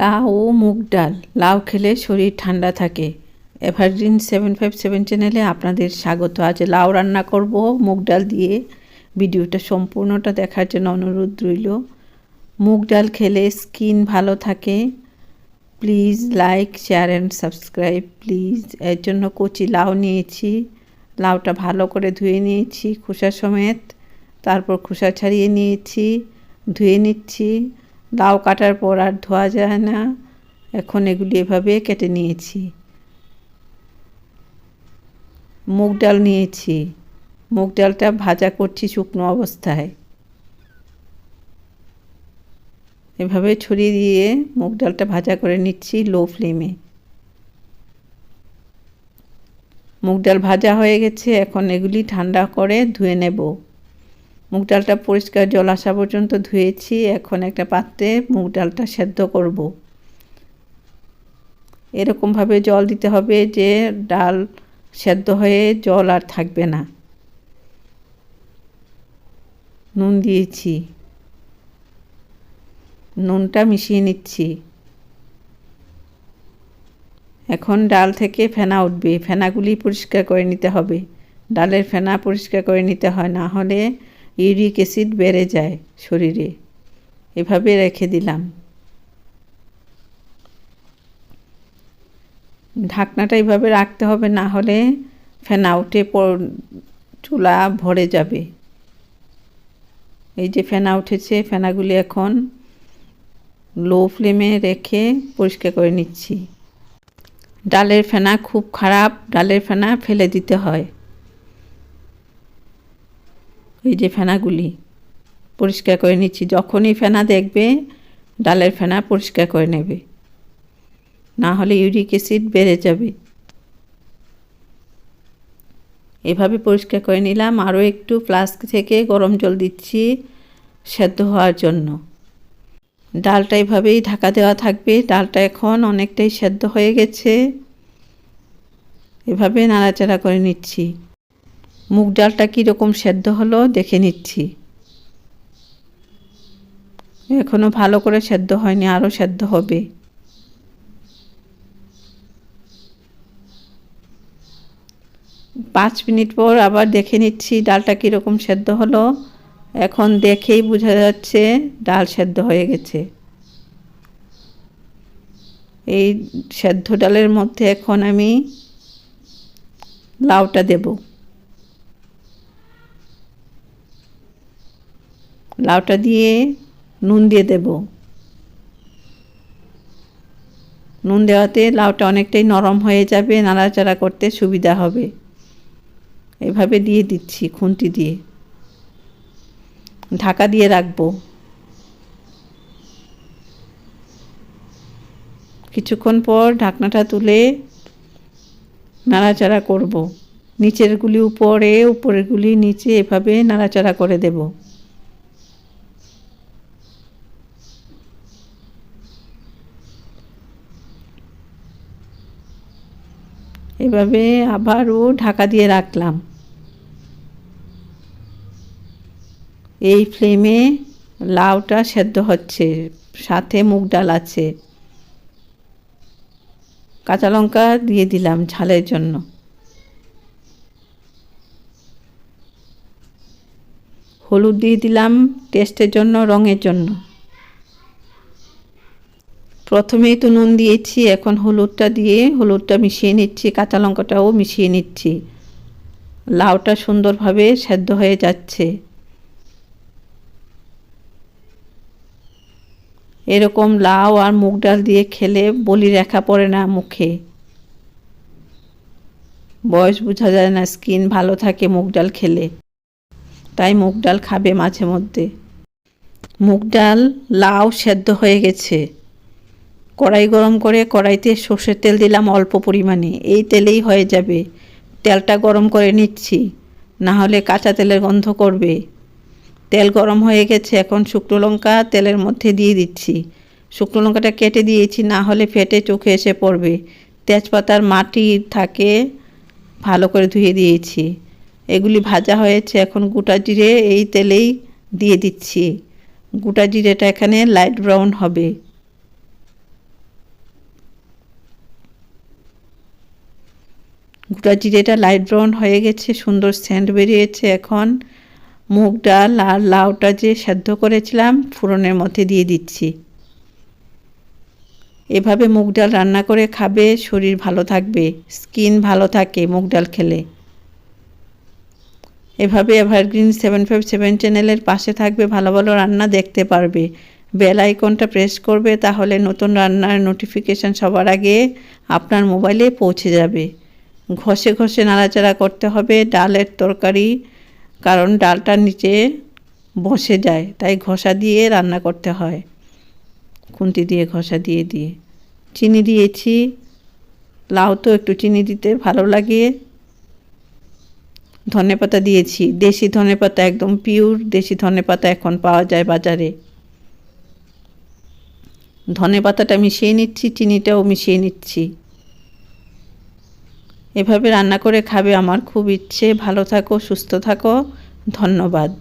লাউ ও মুগ ডাল। লাউ খেলে শরীর ঠান্ডা থাকে। এভারগ্রিন 757 চ্যানেলে আপনাদের স্বাগত। আজ লাউ রান্না করব মুগ ডাল দিয়ে। ভিডিওটা সম্পূর্ণটা দেখার জন্য অনুরোধ রইল। মুগ ডাল খেলে স্কিন ভালো থাকে। Please like, share and subscribe please. এর জন্য কচি লাউ নিয়েছি। লাউটা ভালো করে ধুয়ে নিয়েছি খোসা সমেত। তারপর খোসা ছাড়িয়ে নিয়েছি, ধুয়ে নিচ্ছি। লাউ কাটার পর আর ধোয়া যায় না। এখন এগুলি এভাবে কেটে নিয়েছি। মুগ ডাল নিয়েছি। মুগ ডালটা ভাজা করছি শুকনো অবস্থায়। এভাবে ছড়িয়ে দিয়ে মুগ ডালটা ভাজা করে নিচ্ছি লো ফ্লেমে। মুগ ডাল ভাজা হয়ে গেছে। এখন এগুলি ঠান্ডা করে ধুয়ে নেব। মুগ ডালটা পরিষ্কার জল আসা পর্যন্ত ধুয়েছি। এখন একটা পাত্রে মুগ ডালটা সেদ্ধ করব। এরকমভাবে জল দিতে হবে যে ডাল সেদ্ধ হয়ে জল আর থাকবে না। নুন দিয়েছি, নুনটা মিশিয়ে নিচ্ছি। এখন ডাল থেকে ফেনা উঠবে। ফেনাগুলি পরিষ্কার করে নিতে হবে। ডালের ফেনা পরিষ্কার করে নিতে হয়, না হলে ইউরিক অ্যাসিড বেড়ে যায় শরীরে। এভাবে রেখে দিলাম। ঢাকনাটা এইভাবে রাখতে হবে, না হলে ফেনা উঠে চুলা ভরে যাবে। এই যে ফেনা উঠেছে, ফেনাগুলি এখন লো ফ্লেমে রেখে পরিষ্কার করে নিচ্ছি। ডালের ফেনা খুব খারাপ, ডালের ফেনা ফেলে দিতে হয়। এই যে ফেনাগুলি পরিষ্কার করে নিচ্ছি। যখনই ফেনা দেখবে ডালের ফেনা পরিষ্কার করে নেবে, না হলে ইউরিক অ্যাসিড বেড়ে যাবে। এভাবে পরিষ্কার করে নিলাম। আরও একটু ফ্লাস্ক থেকে গরম জল দিচ্ছি সেদ্ধ হওয়ার জন্য। ডালটা এভাবেই ঢাকা দেওয়া থাকবে। ডালটা এখন অনেকটাই সেদ্ধ হয়ে গেছে। এভাবে নাড়াচাড়া করে নিচ্ছি। মুগ ডালটা কীরকম সেদ্ধ হলো দেখে নিচ্ছি। এখনও ভালো করে সেদ্ধ হয়নি, আরও সেদ্ধ হবে। পাঁচ মিনিট পর আবার দেখে নিচ্ছি ডালটা কীরকম সেদ্ধ হলো। এখন দেখেই বোঝা যাচ্ছে ডাল সেদ্ধ হয়ে গেছে। এই সেদ্ধ ডালের মধ্যে এখন আমি লাউটা দেব। লাউটা দিয়ে নুন দিয়ে দেব। নুন দেওয়াতে লাউটা অনেকটাই নরম হয়ে যাবে, নাড়াচাড়া করতে সুবিধা হবে। এভাবে দিয়ে দিচ্ছি খুন্তি দিয়ে। ঢাকা দিয়ে রাখবো। কিছুক্ষণ পর ঢাকনাটা তুলে নাড়াচাড়া করব। নিচেরগুলি উপরে, উপরেরগুলি নিচে, এভাবে নাড়াচাড়া করে দেব। এভাবে আবারও ঢাকা দিয়ে রাখলাম। এই ফ্লেমে লাউটা সেদ্ধ হচ্ছে, সাথে মুগ ডাল আছে। কাঁচা লঙ্কা দিয়ে দিলাম ঝালের জন্য। হলুদ দিয়ে দিলাম টেস্টের জন্য, রঙের জন্য। প্রথমেই তো নুন দিয়েছি, এখন হলুদটা দিয়ে হলুদটা মিশিয়ে নিচ্ছি, কাঁচা লঙ্কাটাও মিশিয়ে নিচ্ছি। লাউটা সুন্দরভাবে সেদ্ধ হয়ে যাচ্ছে। এরকম লাউ আর মুগ ডাল দিয়ে খেলে বলি রেখা পড়ে না মুখে। বয়স বোঝা যায় না, স্কিন ভালো থাকে মুগ ডাল খেলে। তাই মুগ ডাল খাবে মাঝে মধ্যে। মুগ ডাল লাউ সেদ্ধ হয়ে গেছে। কড়াই গরম করে কড়াইতে সর্ষের তেল দিলাম অল্প পরিমাণে। এই তেলেই হয়ে যাবে। তেলটা গরম করে নিচ্ছি, না হলে কাঁচা তেলের গন্ধ করবে। তেল গরম হয়ে গেছে। এখন শুকনো লঙ্কা তেলের মধ্যে দিয়ে দিচ্ছি। শুকনো লঙ্কাটা কেটে দিয়েছি, না হলে ফেটে চোখে এসে পড়বে। তেজপাতার মাটি থাকে, ভালো করে ধুয়ে দিয়েছি। এগুলি ভাজা হয়েছে। এখন গোটা জিরে এই তেলেই দিয়ে দিচ্ছি। গোটা জিরেটা এখানে লাইট ব্রাউন হবে। গোটা জিরেটা লাইট ব্রাউন হয়ে গেছে, সুন্দর সেন্ট বেরিয়েছে। এখন মুগ ডাল আর লাউটা যে সেদ্ধ করেছিলাম ফোড়নের মধ্যে দিয়ে দিচ্ছি। এভাবে মুগ ডাল রান্না করে খাবে, শরীর ভালো থাকবে, স্কিন ভালো থাকে মুগ ডাল খেলে। এভাবে এভারগ্রিন 757 চ্যানেলের পাশে থাকবে, ভালো ভালো রান্না দেখতে পারবে। বেল আইকনটা প্রেস করবে, তাহলে নতুন রান্নার নোটিফিকেশান সবার আগে আপনার মোবাইলে পৌঁছে যাবে। ঘষে ঘষে নাড়াচাড়া করতে হবে ডালের তরকারি, কারণ ডালটা নিচে বসে যায়, তাই ঘষা দিয়ে রান্না করতে হয়, খুন্তি দিয়ে ঘষা দিয়ে দিয়ে। চিনি দিয়েছি, লাউ তো একটু চিনি দিতে ভালো লাগে। ধনেপাতা দিয়েছি, দেশি ধনেপাতা, একদম পিওর দেশি ধনেপাতা এখন পাওয়া যায় বাজারে। ধনেপাতাটা মিশিয়ে নিচ্ছি, চিনিটাও মিশিয়ে নিচ্ছি। এভাবে রান্না করে খাবে, আমার খুব ইচ্ছে। ভালো থাকো, সুস্থ থাকো, ধন্যবাদ।